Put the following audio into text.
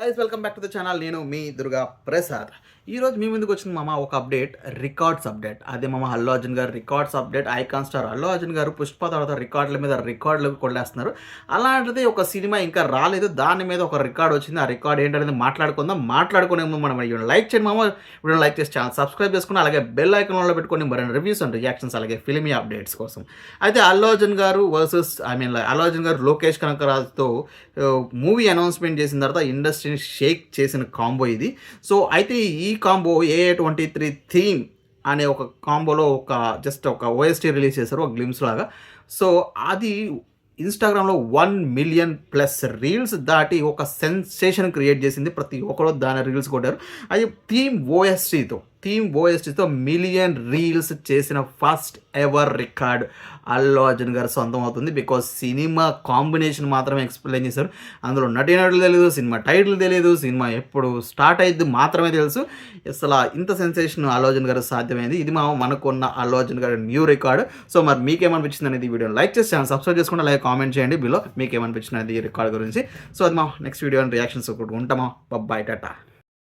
Guys welcome back to the channel. నేను మీ దుర్గా ప్రసాద్. ఈరోజు మీ ముందుకు వచ్చింది మామ ఒక అప్డేట్, రికార్డ్స్ అప్డేట్. అదే మామ అల్లు అర్జున్ గారు records update. Icon star Allu Arjun గారు పుష్ప తర్వాత రికార్డుల మీద రికార్డులు కొట్టేస్తున్నారు. అలాంటిది ఒక సినిమా ఇంకా రాలేదు, దాని మీద ఒక రికార్డ్ వచ్చింది. ఆ రికార్డ్ ఏంటనేది మాట్లాడుకుందాం. మాట్లాడుకునే ముందు మనం లైక్ చేయండి మామ. వీడియో లైక్ చేసి ఛానల్ సబ్స్క్రైబ్ చేసుకుని అలాగే బెల్ ఐకాన్లో పెట్టుకొని మరిన్ని రివ్యూస్ అండ్ రియాక్షన్స్ అలాగే ఫిల్మీ అప్డేట్స్ కోసం. అయితే అల్లు అర్జున్ గారు వర్సెస్ అల్లు అర్జున్ గారు లోకేష్ కనకరాజుతో మూవీ అనౌన్స్మెంట్ చేసిన తర్వాత ఇండస్ట్రీని షేక్ చేసిన కాంబో ఇది. సో అయితే ఈ కాంబో AA23 థీమ్ అనే ఒక కాంబోలో జస్ట్ ఒక ఓఎస్టీ రిలీజ్ చేశారు, ఒక గ్లిమ్స్ లాగా. సో అది ఇన్స్టాగ్రామ్లో 1 మిలియన్ ప్లస్ రీల్స్ దాటి ఒక సెన్సేషన్ క్రియేట్ చేసింది. ప్రతి ఒక్కరు దాని రీల్స్ కొట్టారు. అది థీమ్ ఓఎస్టీతో మిలియన్ రీల్స్ చేసిన first ever record Allu Arjun గారు సొంతం అవుతుంది. బికాజ్ సినిమా కాంబినేషన్ మాత్రమే ఎక్స్ప్లెయిన్ చేశారు. అందులో నటీనటులు తెలియదు, సినిమా టైటిల్ తెలియదు, సినిమా ఎప్పుడు స్టార్ట్ అయ్యిద్ది మాత్రమే తెలుసు. అసలు ఇంత సెన్సేషన్ అల్లు అర్జున్ గారు సాధ్యమైంది. ఇది మనకున్న అల్లు అర్జున్ గారి న్యూ రికార్డ్. సో మరి మీకేమనిపించింది అనేది వీడియో లైక్ చేసి ఛానల్ సబ్స్క్రైబ్ చేసుకుంటే అలాగే కామెంట్ చేయండి బిలో మీకేమనిపించింది ఈ రికార్డ్ గురించి. సో అది నెక్స్ట్ వీడియో అండ్ రియాక్షన్స్ ఒకటి ఉంటామా. బాయ్ టాటా.